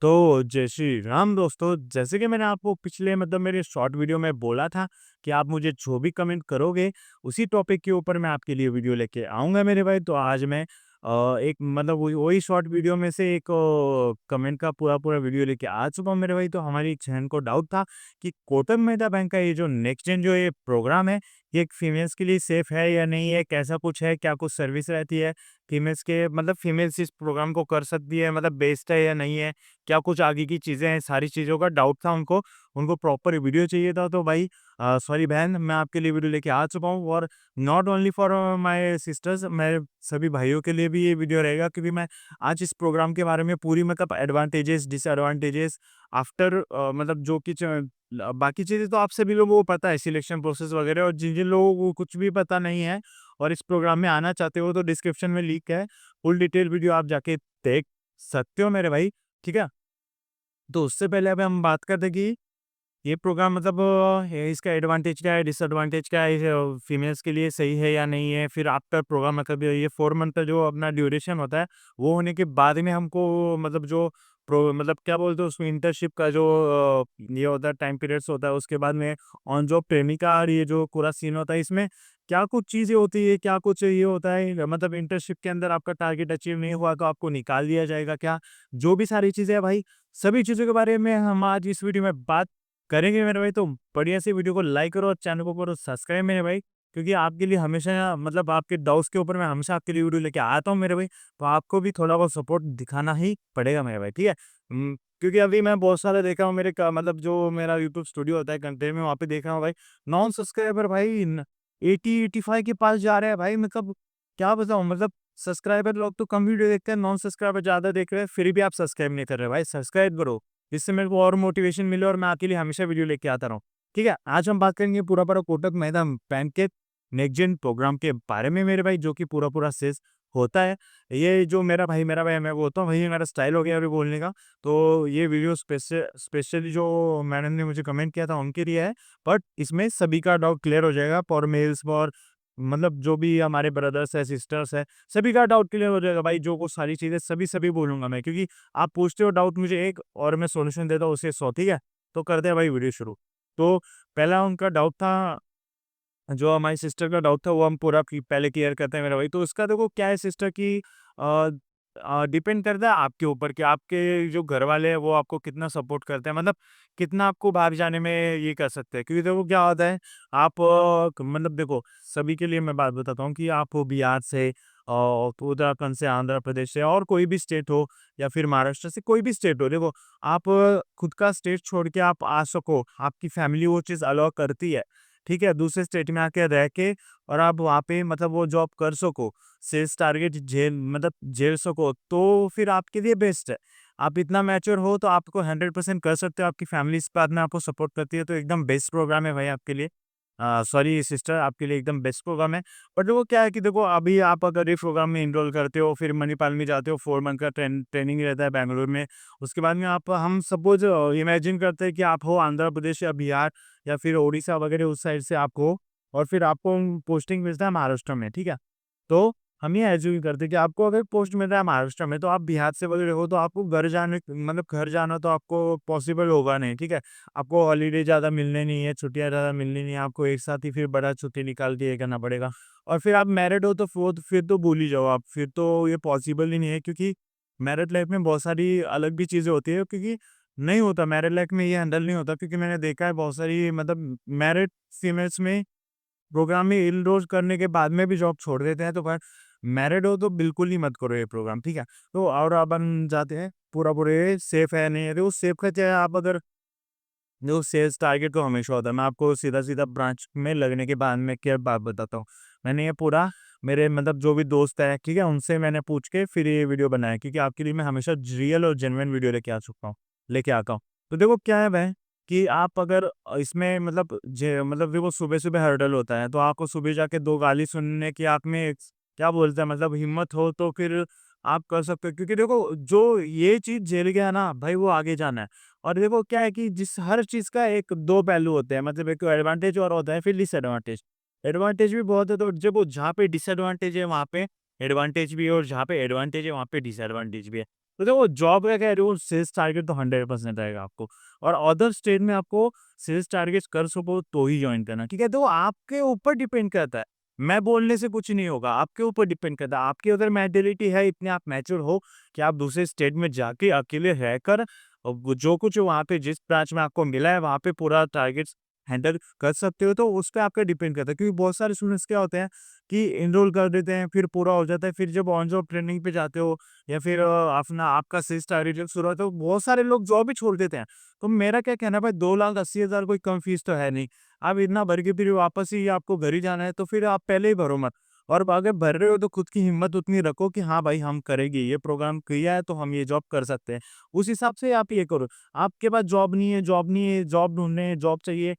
तो जय श्री राम दोस्तों, जैसे कि मैंने आपको पिछले मेरे शॉर्ट वीडियो में बोला था कि आप मुझे जो भी कमेंट करोगे, उसी टॉपिक के ऊपर मैं आपके लिए वीडियो लेके आऊँगा मेरे भाई। तो आज मैं एक वही वही शॉर्ट वीडियो में से एक कमेंट का पूरा-पूरा वीडियो लेके आ चुका हूँ मेरे भाई। तो हमारी एक बहन को डाउट था कि कोटक महिंद्रा बैंक का ये जो नेक्स्ट जेन जो ये प्रोग्राम है, ये फीमेल्स के लिए सेफ है या नहीं है? कैसा कुछ है? क्या कुछ सर्विस रहती है? फीमेल्स इस प्रोग्राम को कर सकती है, बेस्ड है या नहीं है? क्या कुछ आगे की चीज़ें हैं, सारी चीज़ों का डाउट था उनको। उनको प्रॉपर वीडियो चाहिए था, तो भाई सॉरी बहन, मैं आपके लिए वीडियो लेके आ चुका हूँ। और not only for my sister's, मैं सभी भाइयों के लिए भी ये वीडियो रहेगा, क्योंकि मैं आज इस प्रोग्राम के बारे में पूरी एडवांटेजेस, डिसएडवांटेजेस आफ्टर जो कि बाकी चीज़ें तो आप सभी लोगों को पता है, सिलेक्शन प्रोसेस वगैरह। और जिन जिन लोगों को कुछ भी पता नहीं है और इस प्रोग्राम में आना चाहते हो, तो डिस्क्रिप्शन में लिंक है, फुल डिटेल वीडियो आप जाके देख सकते हो मेरे भाई। ठीक है? तो उससे पहले अभी हम बात करते हैं कि ये प्रोग्राम इसका एडवांटेज क्या है, डिसएडवांटेज क्या है, फीमेल्स के लिए सही है या नहीं है। फिर आफ्टर प्रोग्राम ये 4 मंथ का जो अपना ड्यूरेशन होता है, वो होने के बाद में हमको जो क्या बोलते हैं उसको, इंटर्नशिप का जो ये होता है, टाइम पीरियड्स होता है, उसके बाद में ऑन जॉब ट्रेनिंग का, और ये जो पूरा सीन होता है, इसमें क्या कुछ चीज़ें होती है, क्या कुछ ये होता है, इंटर्नशिप के अंदर आपका टारगेट अचीव नहीं हुआ तो आपको निकाल दिया जाएगा क्या? जो भी सारी चीज़ें हैं भाई, सभी चीज़ों के बारे में हम आज इस वीडियो में बात करेंगे मेरे भाई। तो बढ़िया से वीडियो को लाइक करो और चैनल को करो सब्सक्राइब मेरे भाई, क्योंकि आपके लिए हमेशा आपके डाउट्स के ऊपर मैं हमेशा आपके लिए वीडियो लेके आता हूँ मेरे भाई। तो आपको भी थोड़ा बहुत सपोर्ट दिखाना ही पड़ेगा मेरे भाई, ठीक है। क्योंकि अभी मैं बहुत सारे देखा हूँ, मेरे जो मेरा यूट्यूब स्टूडियो होता है कंटेंट में, वहाँ पे देखा हूँ भाई, नॉन सब्सक्राइबर भाई 80-85 के पास जा रहे हैं भाई। क्या बताऊँ, सब्सक्राइबर लोग तो कम वीडियो देखते हैं, नॉन सब्सक्राइबर ज़्यादा देख रहे हैं, फिर भी आप सब्सक्राइब नहीं कर रहे भाई। सब्सक्राइब करो, जिससे मेरे को और मोटिवेशन मिले और मैं आपके लिए हमेशा वीडियो लेके आता रहूँ। ठीक है? आज हम बात करेंगे पूरा-पूरा कोटक महिंद्रा बैंक के नेक्स्ट जेन प्रोग्राम के बारे में मेरे भाई, जो कि पूरा-पूरा सेल्स होता है। ये जो मेरा भाई मैं बोलता हूँ, वही मेरा स्टाइल हो गया अभी बोलने का। तो ये वीडियो स्पेशली जो मैडम ने मुझे कमेंट किया था उनके लिए है, बट इसमें सभी का डाउट क्लियर हो जाएगा, फॉर मेल्स, फॉर जो भी हमारे ब्रदर्स हैं, सिस्टर्स हैं, सभी का डाउट क्लियर हो जाएगा भाई। जो कुछ सारी चीज़ें सभी बोलूँगा मैं, क्योंकि आप पूछते हो डाउट मुझे एक और मैं सॉल्यूशन देता हूँ उसे 100, ठीक है? तो करते हैं भाई वीडियो शुरू। तो पहला उनका डाउट था, जो हमारी सिस्टर का डाउट था, वो हम पूरा पहले क्लियर करते हैं मेरा भाई। तो उसका देखो क्या है सिस्टर की, डिपेंड करता है आपके ऊपर कि आपके जो घर वाले हैं वो आपको कितना सपोर्ट करते हैं, कितना आपको बाहर जाने में ये कर सकते हैं। क्योंकि देखो क्या होता है, आप देखो, सभी के लिए मैं बात बताता हूँ कि आप हो बिहार से, तो उत्तराखंड से, आंध्र प्रदेश से, और कोई भी स्टेट हो, या फिर महाराष्ट्र से, कोई भी स्टेट हो, देखो आप खुद का स्टेट छोड़ के आप आ सको, आपकी फैमिली वो चीज़ अलाउ करती है। ठीक है? दूसरे स्टेट में आके रह के, और आप वहाँ पे वो जॉब कर सको, सेल्स टारगेट झेल सको, तो फिर आपके लिए बेस्ट है। आप इतना मैच्योर हो तो आपको 100% कर सकते हो, आपकी फैमिली इस बात में आपको सपोर्ट करती है, तो एकदम बेस्ट प्रोग्राम है भाई आपके लिए। सॉरी सिस्टर, आपके लिए एकदम बेस्ट प्रोग्राम है। बट वो क्या है कि देखो, अभी आप अगर ये प्रोग्राम में एनरोल करते हो, फिर मणिपाल में जाते हो, 4 मंथ का ट्रेनिंग रहता है बैंगलोर में। उसके बाद में आप हम सपोज़ इमेजिन करते हैं कि आप हो आंध्र प्रदेश या बिहार या फिर ओडिशा वगैरह, उस साइड से आप हो, और फिर आपको पोस्टिंग मिलता है महाराष्ट्र में, ठीक है? तो हम ये एज़्यूम करते हैं कि आपको अगर पोस्ट मिल रहा है महाराष्ट्र में, तो आप बिहार से वगैरह हो, तो आपको घर जाना तो आपको पॉसिबल होगा नहीं, ठीक है? आपको हॉलिडे ज़्यादा मिलने नहीं है, छुट्टियाँ ज़्यादा मिलनी नहीं है, आपको एक साथ ही फिर बड़ा छुट्टी निकाल के ये करना पड़ेगा। और फिर आप मैरिड हो तो फिर तो भूल ही जाओ आप, फिर तो ये पॉसिबल ही नहीं है, क्योंकि मैरिड लाइफ़ में बहुत सारी अलग भी चीज़ें होती है, क्योंकि नहीं होता मैरिड लाइफ़ में ये हैंडल नहीं होता, क्योंकि मैंने देखा है बहुत सारी मैरिड फीमेल्स में प्रोग्राम में इनरोल करने के बाद में भी जॉब छोड़ देते हैं। तो पर मैरिड हो तो बिल्कुल ही मत करो ये प्रोग्राम, ठीक है? तो और अपन जाते हैं पूरा सेफ है नहीं है, तो सेफ का चाहे आप अगर जो सेल्स टारगेट तो हमेशा होता है। मैं आपको सीधा-सीधा ब्रांच में लगने के बाद में क्या बात बताता हूँ। मैंने ये पूरा मेरे जो भी दोस्त हैं, ठीक है? उनसे मैंने पूछ के फिर ये वीडियो बनाया, क्योंकि आपके लिए मैं हमेशा रियल और जेन्युइन वीडियो लेके आता हूँ। तो देखो क्या है वह कि आप अगर इसमें देखो सुबह-सुबह हर्डल होता है, तो आपको सुबह जाके 2 गाली सुनने की आप में क्या बोलते हैं, हिम्मत हो तो फिर आप कर सकते हो। क्योंकि देखो जो ये चीज़ झेल गया ना भाई, वो आगे जाना है। और देखो क्या है कि जिस हर चीज़ का एक 2 पहलू होते हैं, एक तो एडवांटेज और होता है फिर डिसएडवांटेज। एडवांटेज भी बहुत है, तो जब वो जहाँ पे डिसएडवांटेज है वहाँ पे एडवांटेज भी है, और जहाँ पे एडवांटेज है वहाँ पे डिसएडवांटेज भी है। तो देखो जॉब का क्या है, वो सेल्स टारगेट तो 100% रहेगा आपको, और अदर स्टेट में आपको सेल्स टारगेट कर सको तो ही जॉइन करना, ठीक है? तो आपके ऊपर डिपेंड करता है। मैं बोलने से कुछ नहीं होगा, आपके ऊपर डिपेंड करता है। आपकी अगर मेंटालिटी है, इतने आप मैच्योर हो कि आप दूसरे स्टेट में जाके अकेले रहकर वो जो कुछ वहाँ पे जिस ब्रांच में आपको मिला है, वहाँ पे पूरा टारगेट्स हैंडल कर सकते हो, तो उस पे आपका डिपेंड करता है। क्योंकि बहुत सारे स्टूडेंट्स क्या होते हैं कि एनरोल कर देते हैं, फिर पूरा हो जाता है, फिर जब ऑन जॉब ट्रेनिंग पे जाते हो या फिर अपना आपका सेल्स टारगेट शुरू होता है, तो बहुत सारे लोग जॉब ही छोड़ देते हैं। तो मेरा क्या कहना है भाई, 2,80,000 कोई कम फीस तो है नहीं। आप इतना भर के फिर वापस ही आपको घर ही जाना है, तो फिर आप पहले ही भरो मत। और अगर भर रहे हो तो खुद की हिम्मत उतनी रखो कि हाँ भाई, हम करेंगे, ये प्रोग्राम किया है तो हम ये जॉब कर सकते हैं। उस हिसाब से आप ये करो। आपके पास जॉब नहीं है, जॉब नहीं है, जॉब ढूँढने हैं, जॉब चाहिए,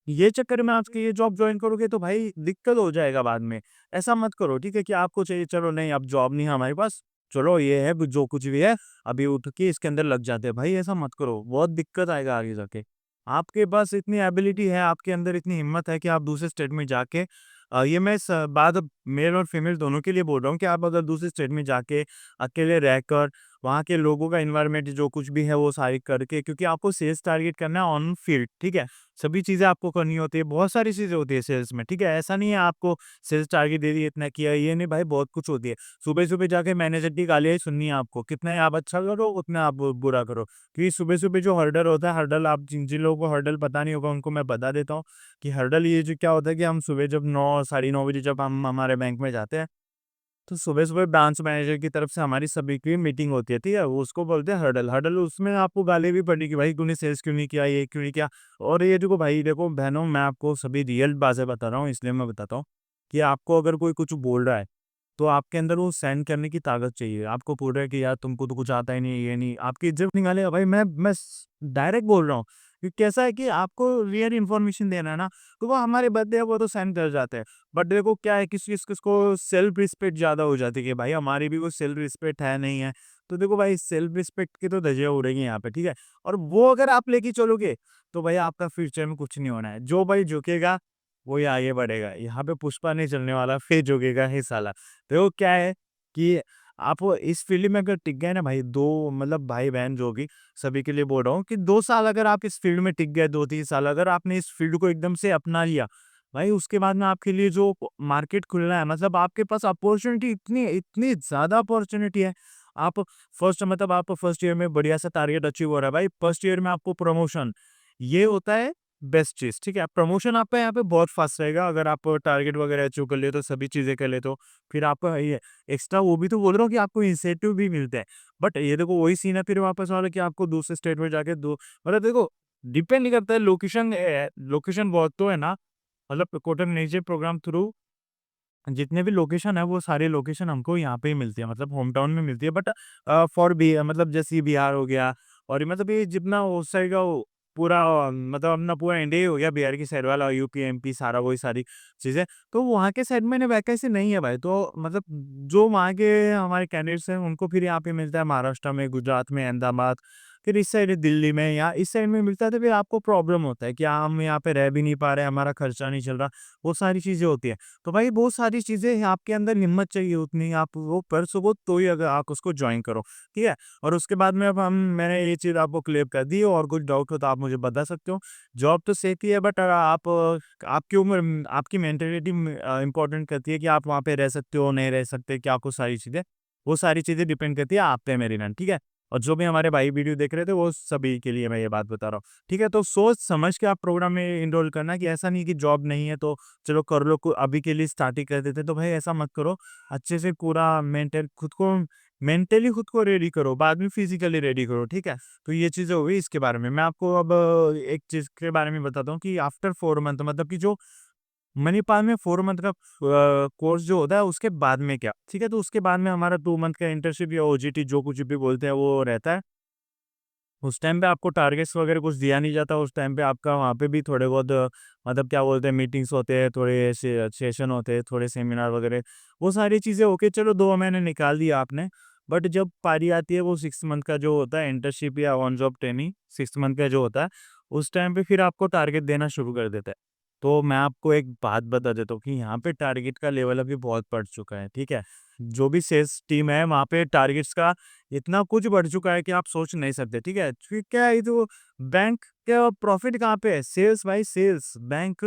ये चक्कर में आपके ये जॉब जॉइन करोगे तो भाई दिक्कत हो जाएगा बाद में। ऐसा मत करो, ठीक है? कि आपको चाहिए चलो नहीं अब जॉब नहीं है हमारे पास, चलो ये है जो कुछ भी है अभी उठ के इसके अंदर लग जाते हैं। भाई ऐसा मत करो, बहुत दिक्कत आएगा आगे जाके। आपके पास इतनी एबिलिटी है, आपके अंदर इतनी हिम्मत है कि आप दूसरे स्टेट में जाके ये मैं बात अब मेल और फीमेल दोनों के लिए बोल रहा हूँ कि आप अगर दूसरे स्टेट में जाके अकेले रहकर वहाँ के लोगों का एनवायरनमेंट जो कुछ भी है वो सारी करके, क्योंकि आपको सेल्स टारगेट करना है ऑन फील्ड, ठीक है? सभी चीज़ें आपको करनी होती है, बहुत सारी चीज़ें होती है सेल्स में, ठीक है? ऐसा नहीं है आपको सेल्स टारगेट दे दिया, इतना किया, ये नहीं भाई, बहुत कुछ होती है। सुबह-सुबह जाके मैनेजर की गालियाँ ही सुननी है आपको, कितना आप अच्छा करो, उतना आप बुरा करो। क्योंकि सुबह-सुबह जो हर्डल होता है, हर्डल आप जिन जिन लोगों को हर्डल पता नहीं होगा, उनको मैं बता देता हूँ कि हर्डल ये जो क्या होता है कि हम सुबह जब 9 साढ़े 9 बजे जब हम हमारे बैंक में जाते हैं, तो सुबह-सुबह ब्रांच मैनेजर की तरफ से हमारी सभी की मीटिंग होती है, ठीक है? वो उसको बोलते हैं हर्डल। हर्डल उसमें आपको गाली भी पड़ेगी, भाई तूने सेल्स क्यों नहीं किया, ये क्यों नहीं किया? और ये देखो भाई, देखो बहनों, मैं आपको सभी रियल बातें बता रहा हूँ, इसलिए मैं बताता हूँ कि आपको अगर कोई कुछ बोल रहा है, तो आपके अंदर वो सहन करने की ताकत चाहिए। आपको बोल रहा है कि यार तुमको तो कुछ आता ही नहीं, ये नहीं, आपकी इज़्ज़त निकालेगा भाई, मैं स डायरेक्ट बोल रहा हूँ। क्योंकि कैसा है कि आपको रियल इन्फॉर्मेशन देना है ना, तो वो हमारे बंदे हैं, वो तो सहन कर जाते हैं। बट देखो क्या है, किसी-किसी को सेल्फ रिस्पेक्ट ज़्यादा हो जाती है कि भाई हमारी भी कोई सेल्फ रिस्पेक्ट है, नहीं है। तो देखो भाई, सेल्फ रिस्पेक्ट की तो धज्जियाँ उड़ेंगी यहाँ पे, ठीक है? और वो अगर आप लेके चलोगे, तो भाई आपका फ्यूचर में कुछ नहीं होना है। जो भाई झुकेगा, वही आगे बढ़ेगा। यहाँ पे पुष्पा नहीं चलने वाला, फिर झुकेगा ही साला। देखो क्या है कि आप इस फील्ड में अगर टिक गए ना भाई, 2 मतलब भाई-बहन जो भी, सभी के लिए बोल रहा हूँ कि 2 साल अगर आप इस फील्ड में टिक गए, 2-3 साल अगर आपने इस फील्ड को एकदम से अपना लिया, भाई उसके बाद में आपके लिए जो मार्केट खुलना है, मतलब आपके पास अपॉर्च्युनिटी इतनी इतनी ज़्यादा अपॉर्च्युनिटी है। आप आप फर्स्ट ईयर में बढ़िया सा टारगेट अचीव हो रहा है भाई, फर्स्ट ईयर में आपको प्रमोशन, ये होता है बेस्ट चीज़, ठीक है? प्रमोशन आपका यहाँ पे बहुत फास्ट रहेगा अगर आप टारगेट वगैरह अचीव कर लिए तो, सभी चीज़ें कर लेते हो। फिर आपका ये एक्स्ट्रा, वो भी तो बोल रहा हूँ कि आपको इंसेंटिव भी मिलते हैं। बट ये देखो वही सीन है फिर वापस वाला कि आपको दूसरे स्टेट में जाके दो, मतलब देखो डिपेंड नहीं करता है, लोकेशन लोकेशन बहुत तो है ना, मतलब कोटन नेचर प्रोग्राम थ्रू जितने भी लोकेशन है, वो सारे लोकेशन हमको यहाँ पे ही मिलती है, मतलब होम टाउन में मिलती है। बट फॉर बी मतलब जैसे बिहार हो गया, और ये मतलब ये जितना उस साइड का पूरा मतलब अपना पूरा इंडिया ही हो गया, बिहार की साइड वाला, यूपी, एमपी, सारा वही सारी चीज़ें। तो वहाँ के साइड में ना वैकेंसी नहीं है भाई, तो मतलब जो वहाँ के हमारे कैंडिडेट्स हैं, उनको फिर यहाँ पे मिलता है महाराष्ट्र में, गुजरात में, अहमदाबाद, फिर इस साइड दिल्ली में या इस साइड में मिलता है, तो फिर आपको प्रॉब्लम होता है कि हम यहाँ पे रह भी नहीं पा रहे, हमारा खर्चा नहीं चल रहा, वो सारी चीज़ें होती हैं। तो भाई बहुत सारी चीज़ें हैं, आपके अंदर हिम्मत चाहिए उतनी, आप वो कर सको तो ही अगर आप उसको जॉइन करो, ठीक है? और उसके बाद में अब मैंने ये चीज़ आपको क्लियर कर दी, और कुछ डाउट हो तो आप मुझे बता सकते हो। जॉब तो सेफ ही है, बट आप आपकी उम्र आपकी मेंटालिटी इम्पोर्टेंट करती है कि आप वहाँ पे रह सकते हो, नहीं रह सकते, क्या कुछ सारी चीज़ें, वो सारी चीज़ें डिपेंड करती है आप पे, मेरी मैम, ठीक है? और जो भी हमारे भाई वीडियो देख रहे थे, वो सभी के लिए मैं ये बात बता रहा हूँ, ठीक है? तो सोच समझ के आप प्रोग्राम में एनरोल करना, कि ऐसा नहीं कि जॉब नहीं है तो चलो कर लो, अभी के लिए स्टार्ट ही कर देते, तो भाई ऐसा मत करो। अच्छे से पूरा मेंटली खुद को रेडी करो, बाद में फिजिकली रेडी करो, ठीक है? तो ये चीज़ें हो गई इसके बारे में। मैं आपको अब एक चीज़ के बारे में बताता हूँ कि आफ्टर 4 मंथ, मतलब कि जो मणिपाल में 4 मंथ का कोर्स जो होता है, उसके बाद में क्या, ठीक है? तो उसके बाद में हमारा 2 मंथ का इंटर्नशिप या ओजीटी जो कुछ भी बोलते हैं, वो रहता है। उस टाइम पे आपको टारगेट्स वगैरह कुछ दिया नहीं जाता, उस टाइम पे आपका वहाँ पे भी थोड़े बहुत मतलब क्या बोलते हैं, मीटिंग्स होते हैं, थोड़े से सेशन होते हैं, थोड़े सेमिनार वगैरह, वो सारी चीज़ें ओके, चलो 2 महीने निकाल दिया आपने। बट जब पारी आती है वो 6 मंथ का जो होता है इंटर्नशिप या ऑन जॉब ट्रेनिंग, 6 मंथ का जो होता है, उस टाइम पे फिर आपको टारगेट देना शुरू कर देता है। तो मैं आपको एक बात बता देता हूँ कि यहाँ पे टारगेट का लेवल अभी बहुत बढ़ चुका है, ठीक है? जो भी सेल्स टीम है वहाँ पे टारगेट्स का इतना कुछ बढ़ चुका है कि आप सोच नहीं सकते, ठीक है? फिर क्या है, ये जो बैंक का प्रॉफिट कहाँ पे है? सेल्स भाई, सेल्स। बैंक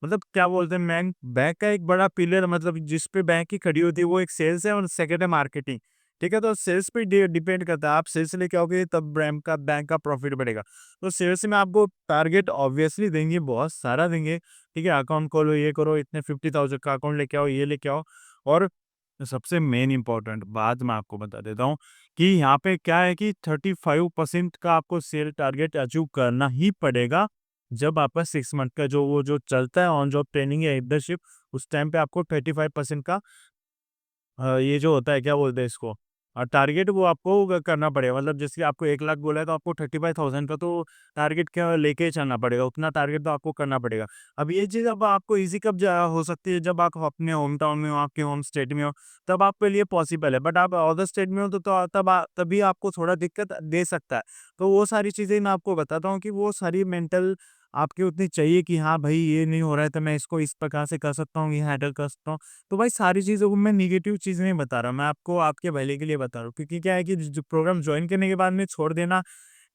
मतलब क्या बोलते हैं, बैंक बैंक का एक बड़ा पिलर, मतलब जिस पे बैंक की खड़ी होती है वो एक सेल्स है और सेकंड है मार्केटिंग। ठीक है? तो सेल्स पे डिपेंड करता है, आप सेल्स लेके आओगे तब बैंक का प्रॉफिट बढ़ेगा। तो सेल्स में आपको टारगेट ऑब्वियसली देंगे, बहुत सारा देंगे। ठीक है? अकाउंट खोलो, ये करो, इतने 50,000 का अकाउंट लेके आओ, ये लेके आओ। और सबसे मेन इम्पोर्टेंट बात मैं आपको बता देता हूँ कि यहाँ पे क्या है कि 35% का आपको सेल टारगेट अचीव करना ही पड़ेगा। जब आपका 6 मंथ का जो चलता है ऑन जॉब ट्रेनिंग या इंटर्नशिप, उस टाइम पे आपको 35% का ये जो होता है, क्या बोलते हैं इसको, टारगेट वो आपको करना पड़ेगा। मतलब जैसे आपको 1 लाख बोला है तो आपको 35,000 का तो टारगेट क्या लेके ही चलना पड़ेगा, उतना टारगेट तो आपको करना पड़ेगा। अब ये चीज़ अब आपको ईज़ी कब हो सकती है, जब आप अपने होम टाउन में हो, आपके होम स्टेट में हो, तब आपके लिए पॉसिबल है। बट आप अदर स्टेट में हो तो तभी आपको थोड़ा दिक्कत दे सकता है। तो वो सारी चीज़ें मैं आपको बताता हूँ कि वो सारी मेंटल आपकी उतनी चाहिए कि हाँ भाई, ये नहीं हो रहा है तो मैं इसको इस प्रकार से कर सकता हूँ, ये हैंडल कर सकता हूँ। तो भाई सारी चीज़ों को मैं नेगेटिव चीज़ नहीं बता रहा, मैं आपको आपके भले के लिए बता रहा हूँ। क्योंकि क्या है कि जो प्रोग्राम जॉइन करने के बाद में छोड़ देना,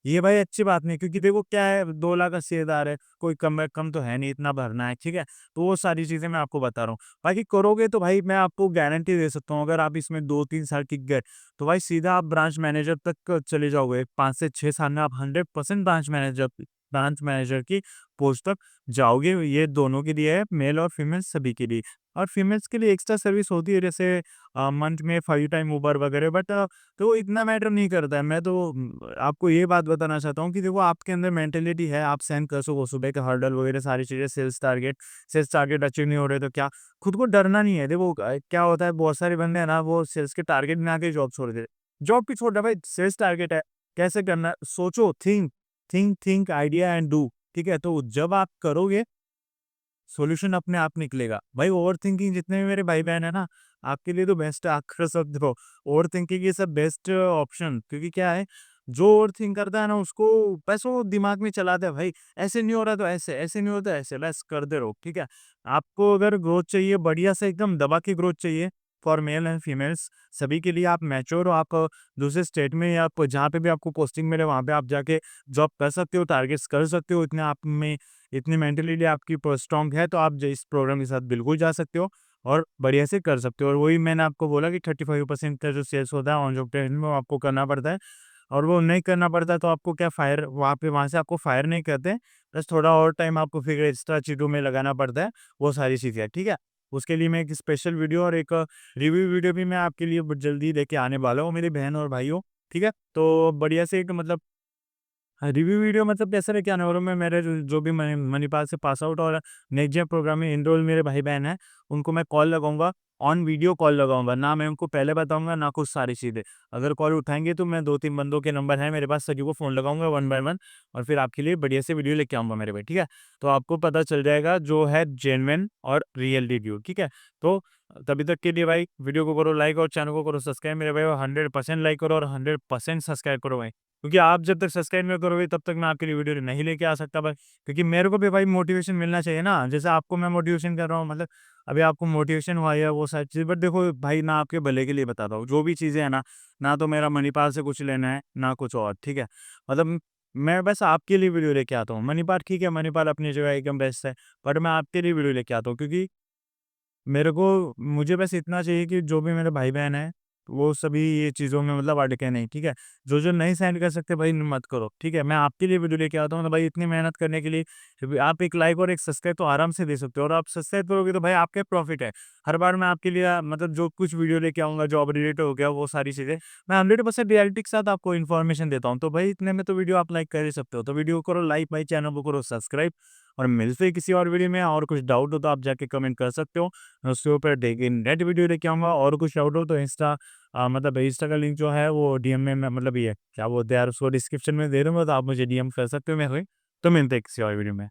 ये भाई अच्छी बात नहीं है। क्योंकि देखो क्या है, 2 लाख 80,000 है, कोई कम तो है नहीं, इतना भरना है, ठीक है? तो वो सारी चीज़ें मैं आपको बता रहा हूँ। बाकी करोगे तो भाई मैं आपको गारंटी दे सकता हूँ, अगर आप इसमें 2-3 साल टिक गए, तो भाई सीधा आप ब्रांच मैनेजर तक चले जाओगे। 5 से 6 साल में आप 100% ब्रांच मैनेजर की पोस्ट तक जाओगे। ये दोनों के लिए है, मेल और फीमेल सभी के लिए। और फीमेल्स के लिए एक्स्ट्रा सर्विस होती है, जैसे मंथ में 5 टाइम ऊबर वगैरह, बट तो वो इतना मैटर नहीं करता है। मैं तो आपको ये बात बताना चाहता हूँ कि देखो आपके अंदर मेंटालिटी है, आप सहन कर सको सुबह के हर्डल वगैरह सारी चीज़ें, सेल्स टारगेट अचीव नहीं हो रहे तो क्या, खुद को डरना नहीं है। देखो क्या होता है, बहुत सारे बंदे हैं ना, वो सेल्स के टारगेट में आके जॉब छोड़ देते। जॉब भी छोड़ दे भाई, सेल्स टारगेट है, कैसे करना है? सोचो, थिंक आइडिया एंड डू। ठीक है? तो जब आप करोगे, सॉल्यूशन अपने आप निकलेगा। भाई ओवरथिंकिंग, जितने भी मेरे भाई-बहन हैं ना, आपके लिए तो बेस्ट है, आप कर सकते हो। Overthinking is a best option. क्योंकि क्या है, जो ओवरथिंक करता है ना, उसको बस वो दिमाग में चलाता है, भाई ऐसे नहीं हो रहा तो ऐसे, ऐसे नहीं होता ऐसे, बस करते रहो, ठीक है? आपको अगर ग्रोथ चाहिए, बढ़िया से एकदम दबा के ग्रोथ चाहिए, फॉर मेल एंड फीमेल्स सभी के लिए, आप मैच्योर हो, आप दूसरे स्टेट में या आप जहाँ पे भी आपको पोस्टिंग मिले वहाँ पे आप जाके जॉब कर सकते हो, टारगेट्स कर सकते हो, इतने आप में इतनी मेंटली आपकी स्ट्रांग है, तो आप इस प्रोग्राम के साथ बिल्कुल जा सकते हो और बढ़िया से कर सकते हो। और वही मैंने आपको बोला कि 35% का जो सेल्स होता है ऑन जॉब ट्रेनिंग में, वो आपको करना पड़ता है। और वो नहीं करना पड़ता तो आपको क्या, फायर वहाँ से आपको फायर नहीं करते, बस थोड़ा और टाइम आपको फिर एक्स्ट्रा चीज़ों में लगाना पड़ता है, वो सारी चीज़ें, ठीक है? उसके लिए मैं एक स्पेशल वीडियो और एक रिव्यू वीडियो भी मैं आपके लिए जल्दी लेके आने वाला हूँ, मेरी बहन और भाइयों, ठीक है? तो बढ़िया से एक मतलब हाँ, रिव्यू वीडियो मतलब कैसे लेके आने वाला हूँ मैं, मेरे जो भी मणिपाल से पास आउट और नेक्स्ट जेन प्रोग्राम में इनरोल मेरे भाई-बहन हैं, उनको मैं कॉल लगाऊँगा, ऑन वीडियो कॉल लगाऊँगा। ना मैं उनको पहले बताऊँगा, ना कुछ सारी चीज़ें। अगर कॉल उठाएँगे तो मैं 2-3 बंदों के नंबर हैं मेरे पास, सभी को फ़ोन लगाऊँगा वन बाय वन और फिर आपके लिए बढ़िया से वीडियो लेके आऊँगा मेरे भाई, ठीक है? तो आपको पता चल जाएगा जो है जेन्युइन और रियल रिव्यू, ठीक है? तो तभी तक के लिए भाई वीडियो को करो लाइक और चैनल को करो सब्सक्राइब मेरे भाई, और 100% लाइक करो और 100% सब्सक्राइब करो भाई। क्योंकि आप जब तक सब्सक्राइब नहीं करोगे तब तक मैं आपके लिए वीडियो नहीं लेके आ सकता भाई। क्योंकि मेरे को भी भाई मोटिवेशन मिलना चाहिए ना, जैसे आपको मैं मोटिवेशन कर रहा हूँ, मतलब अभी आपको मोटिवेशन हुआ है वो सारी चीज़। बट देखो भाई, ना आपके भले के लिए बता रहा हूँ, जो भी चीज़ें हैं ना, ना तो मेरा मणिपाल से कुछ लेना है, ना कुछ और, ठीक है? मतलब मैं बस आपके लिए वीडियो लेके आता हूँ। मणिपाल ठीक है, मणिपाल अपनी जगह एकदम बेस्ट है, बट मैं आपके लिए वीडियो लेके आता हूँ। क्योंकि मुझे बस इतना चाहिए कि जो भी मेरे भाई-बहन हैं, वो सभी ये चीज़ों में मतलब अटके नहीं, ठीक है? जो नहीं सहन कर सकते भाई मत करो, ठीक है? मैं आपके लिए वीडियो लेके आता हूँ, तो भाई इतनी मेहनत करने के लिए आप एक लाइक और एक सब्सक्राइब तो आराम से दे सकते हो, और आप सब्सक्राइब करोगे तो भाई आपका प्रॉफिट है। हर बार मैं आपके लिए मतलब जो कुछ वीडियो लेके आऊँगा, जॉब रिलेटेड हो गया, वो सारी चीज़ें, मैं 100% रियलिटी के साथ आपको इन्फॉर्मेशन देता हूँ। तो भाई इतने में तो वीडियो आप लाइक कर ही सकते हो। तो वीडियो को करो लाइक भाई, चैनल को करो सब्सक्राइब, और मिलते हैं किसी और वीडियो में। और कुछ डाउट हो तो आप जाके कमेंट कर सकते हो। उसके ऊपर देखिए नेट वीडियो लेके आऊँगा, और कुछ डाउट हो तो मतलब इंस्टा का लिंक जो है वो डीएम में मैं मतलब ये क्या बोलते हैं यार, उसको डिस्क्रिप्शन में दे दूँगा, तो आप मुझे डीएम कर सकते हो मेरे को। तो मिलते हैं किसी और वीडियो में।